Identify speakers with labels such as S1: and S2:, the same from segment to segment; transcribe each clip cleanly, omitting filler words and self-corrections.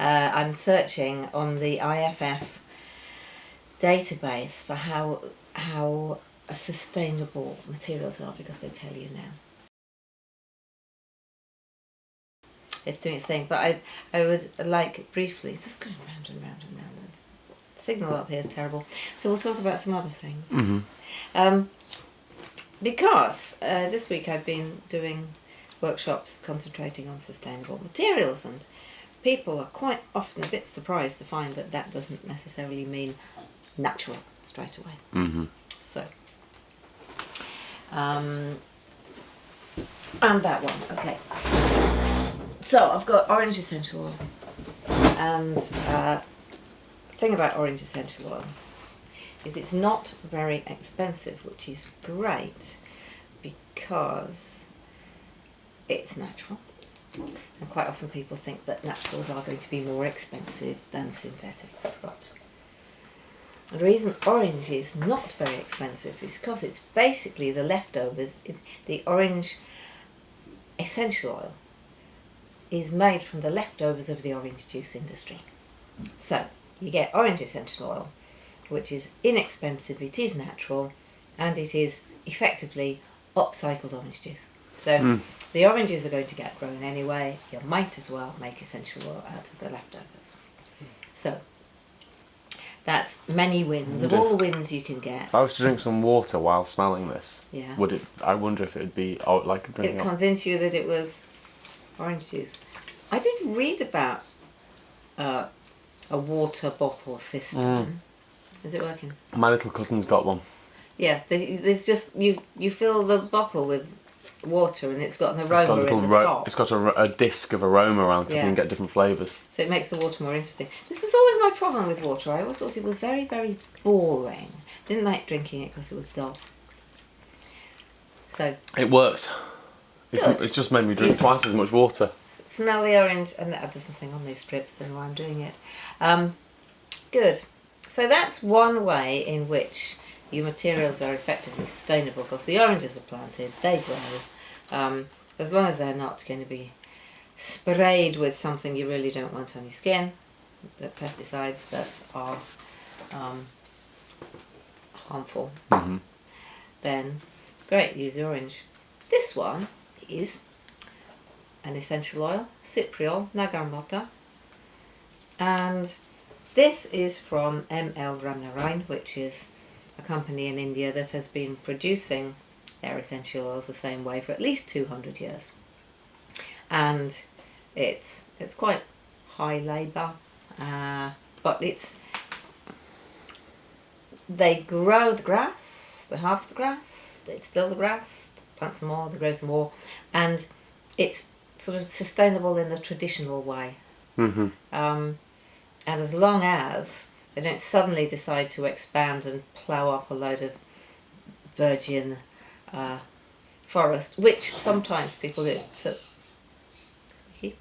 S1: I'm searching on the IFF database for how sustainable materials are, because they tell you now. It's doing its thing, but I would like briefly, it's just going round and round and round. The signal up here is terrible, so we'll talk about some other things.
S2: Mm-hmm.
S1: Because this week I've been doing workshops concentrating on sustainable materials, and people are quite often a bit surprised to find that that doesn't necessarily mean natural straight away.
S2: Mm-hmm.
S1: So, and that one, okay. So I've got orange essential oil, and the thing about orange essential oil is it's not very expensive, which is great because it's natural. And quite often people think that naturals are going to be more expensive than synthetics, but the reason orange is not very expensive is because it's basically the leftovers. The orange essential oil is made from the leftovers of the orange juice industry. So you get orange essential oil, which is inexpensive, it is natural, and it is effectively upcycled orange juice. So the oranges are going to get grown anyway, you might as well make essential oil out of the leftovers. So that's many wins, of all the wins you can get.
S2: If I was to drink some water while smelling this,
S1: Yeah.
S2: would it? I wonder if it would be like drinking.
S1: It convinced you that it was orange juice. I did read about a water bottle system. Is it working?
S2: My little cousin's got one.
S1: Yeah, there's just you fill the bottle with water and it's got an aroma in the top.
S2: It's got a disc of aroma around it,
S1: Yeah.
S2: and you can get different flavours.
S1: So it makes the water more interesting. This was always my problem with water. I always thought it was very, very boring. Didn't like drinking it because it was dull. So
S2: It worked.
S1: Good.
S2: It's just made me drink twice as much water.
S1: smell the orange, and there's nothing on these strips, don't know why I'm doing it. Good. So that's one way in which your materials are effectively sustainable, because the oranges are planted, they grow. As long as they're not going to be sprayed with something you really don't want on your skin, the pesticides that are harmful, then great, use the orange. This one is an essential oil, Cypriol Nagarmota, and this is from ML Ramnarain, which is a company in India that has been producing their essential oils the same way for at least 200 years. And it's quite high labour, but they grow the grass, they harvest the grass, they distill the grass, plant some more, they grow some more, and it's sort of sustainable in the traditional way. And as long as they don't suddenly decide to expand and plough up a load of virgin forest, which sometimes people do. So, squeaky.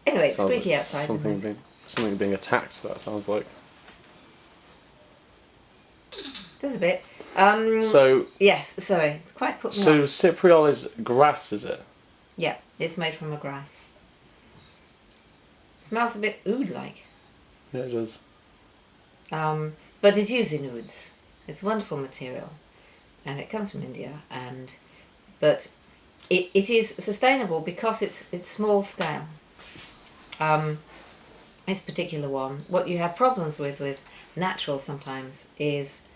S1: Anyway, it's squeaky outside.
S2: Something being attacked, that sounds like.
S1: Does a bit.
S2: So
S1: yes, sorry, quite put me
S2: So
S1: off.
S2: Cypriol is grass, is it?
S1: Yeah, it's made from a grass. Smells a bit oud-like.
S2: Yeah, it does.
S1: But it's used in ouds. It's a wonderful material, and it comes from India. But it is sustainable because it's small scale. This particular one, what you have problems with natural sometimes is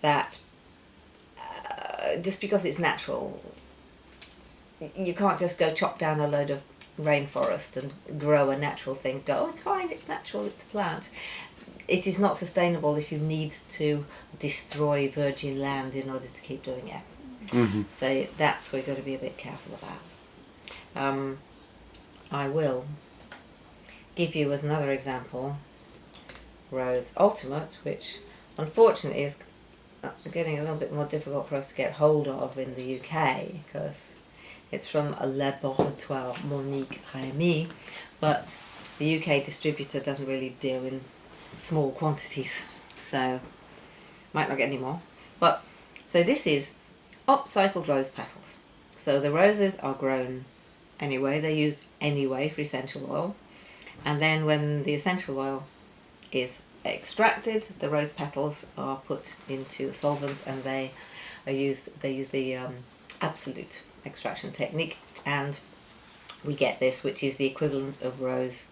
S1: that just because it's natural, you can't just go chop down a load of rainforest and grow a natural thing. Oh, it's fine, it's natural, it's a plant. It is not sustainable if you need to destroy virgin land in order to keep doing it. So that's what you've got to be a bit careful about. I will give you as another example Rose Ultimate, which unfortunately is getting a little bit more difficult for us to get hold of in the UK because it's from a Laboratoire Monique Rémy, but the UK distributor doesn't really deal in small quantities, so might not get any more. But so this is upcycled rose petals. So the roses are grown anyway. They're used anyway for essential oil. And then when the essential oil is extracted, the rose petals are put into a solvent, and they use the absolute extraction technique, and we get this, which is the equivalent of rose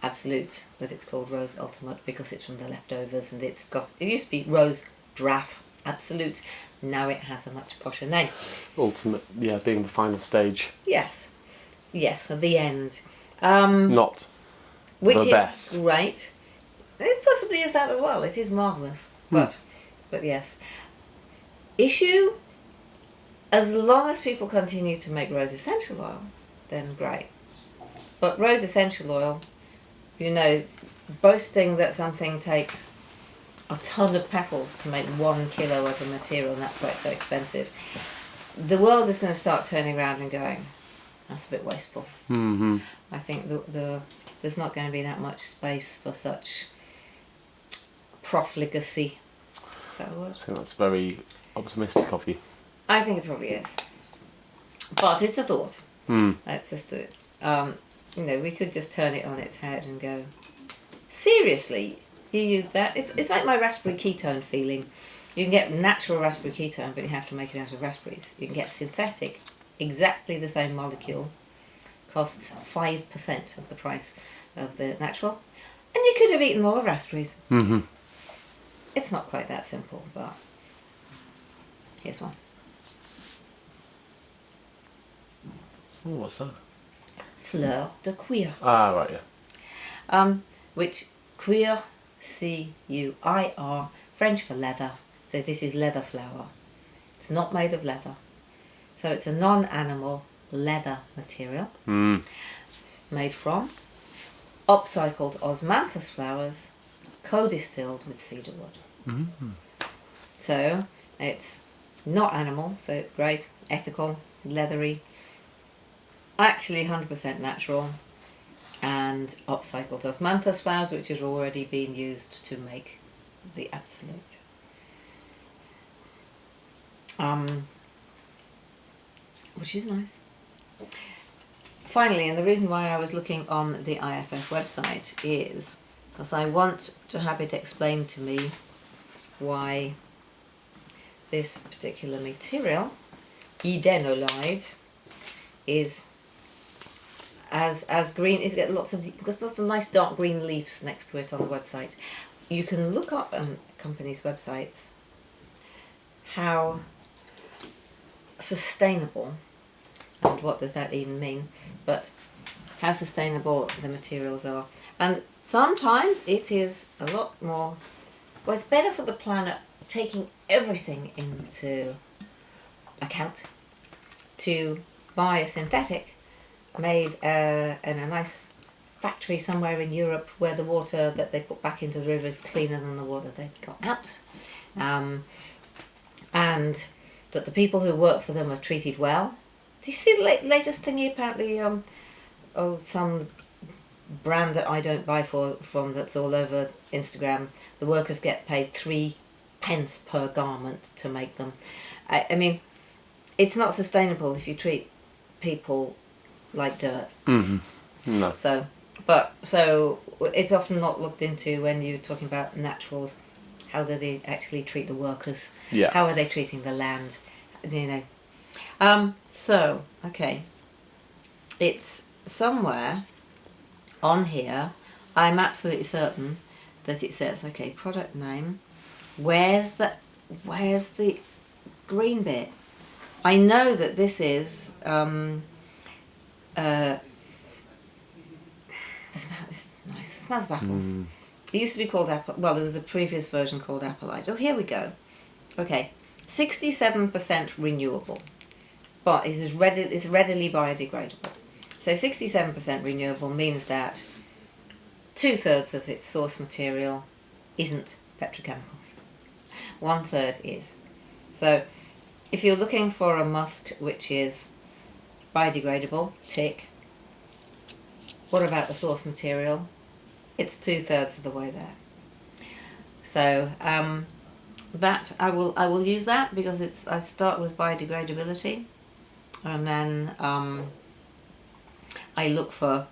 S1: absolute, but it's called rose ultimate because it's from the leftovers, and it used to be rose draft absolute. Now it has a much posher name.
S2: Ultimate, yeah, being the final stage.
S1: Yes, at the end.
S2: Not
S1: which
S2: the
S1: is
S2: best.
S1: great. It possibly is that as well. It is marvellous. But yes. Issue, as long as people continue to make rose essential oil, then great. But rose essential oil, boasting that something takes a ton of petals to make 1 kilo of a material, and that's why it's so expensive, the world is going to start turning around and going, that's a bit wasteful.
S2: Mm-hmm.
S1: I think there's not going to be that much space for such profligacy. Is that a word?
S2: I think that's very optimistic of you.
S1: I think it probably is. But it's a thought. Let's just do it. We could just turn it on its head and go, seriously, you use that? It's like my raspberry ketone feeling. You can get natural raspberry ketone, but you have to make it out of raspberries. You can get synthetic, exactly the same molecule, costs 5% of the price of the natural, and you could have eaten all the raspberries.
S2: Mm-hmm.
S1: It's not quite that simple, but here's one.
S2: Oh, what's that?
S1: Fleur de cuir.
S2: Ah, right, yeah.
S1: Which cuir, C-U-I-R, French for leather. So this is leather flower. It's not made of leather. So it's a non-animal leather material made from upcycled osmanthus flowers co-distilled with cedar wood.
S2: Mm-hmm.
S1: So it's not animal, so it's great, ethical, leathery, actually 100% natural, and upcycled osmanthus flowers, which have already been used to make the absolute. Which is nice. Finally, and the reason why I was looking on the IFF website is because I want to have it explained to me why this particular material, edenolide, is as green. It's got lots of nice dark green leaves next to it on the website. You can look up on companies' websites how sustainable, and what does that even mean, but how sustainable the materials are. And sometimes it is a lot more, well, it's better for the planet taking everything into account to buy a synthetic made in a nice factory somewhere in Europe where the water that they put back into the river is cleaner than the water they got out. And that the people who work for them are treated well. Do you see the latest thingy apparently, some brand that I don't buy from that's all over Instagram, the workers get paid 3 pence per garment to make them. I mean, it's not sustainable if you treat people like dirt.
S2: Mm-hmm. No.
S1: So it's often not looked into when you're talking about naturals. How do they actually treat the workers?
S2: Yeah.
S1: How are they treating the land? Okay. It's somewhere on here. I'm absolutely certain that it says, okay, product name. Where's the green bit? I know that this is this is nice. It smells of apples. It used to be called apple. Well, there was a previous version called Applite. Oh, here we go. Okay, 67% renewable, but it's readily biodegradable. So 67% renewable means that 2/3 of its source material isn't petrochemicals. 1/3 is. So if you're looking for a musk which is biodegradable, tick. What about the source material? It's 2/3 of the way there. So that I will use that because I start with biodegradability, and then I look for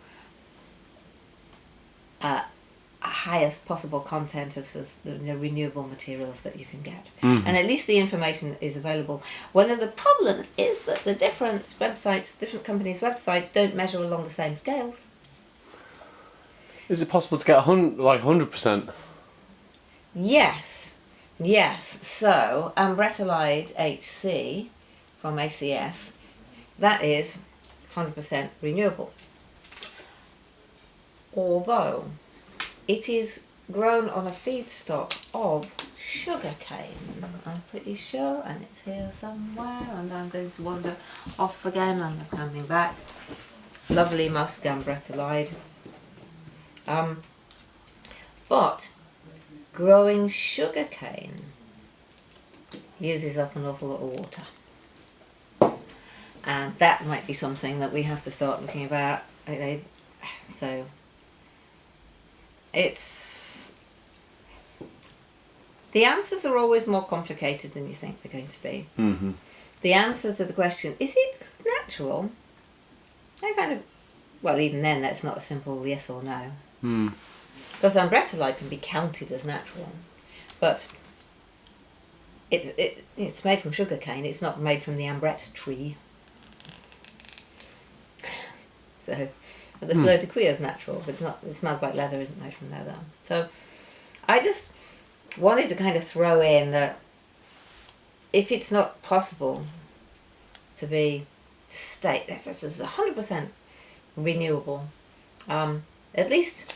S1: highest possible content of the renewable materials that you can get.
S2: Mhm.
S1: And at least the information is available. One of the problems is that the different websites, different companies' websites don't measure along the same scales.
S2: Is it possible to get 100%?
S1: Yes, yes. So Ambretolide HC from ACS, that is 100% renewable. Although it is grown on a feedstock of sugar cane, I'm pretty sure, and it's here somewhere, and I'm going to wander off again and I'm coming back. Lovely musk Ambretolide. But growing sugar cane uses up an awful lot of water. And that might be something that we have to start looking about. So the answers are always more complicated than you think they're going to be.
S2: Mm-hmm.
S1: The answer to the question, is it natural? Even then that's not a simple yes or no.
S2: Mm.
S1: Because Ambretolide can be counted as natural, but it's made from sugar cane. It's not made from the ambret tree. So, but the fleur de cuir is natural, but it's not. It smells like leather. Isn't made from leather. So, I just wanted to kind of throw in that if it's not possible to state this is 100% renewable, at least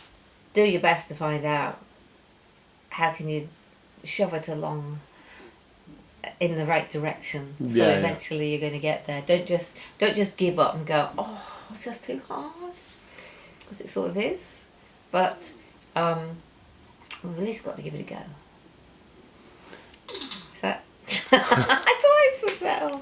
S1: do your best to find out how can you shove it along in the right direction, so eventually you're going to get there. Don't just give up and go, oh, it's just too hard, because it sort of is, but we've at least got to give it a go. Is that I thought I'd switch that off.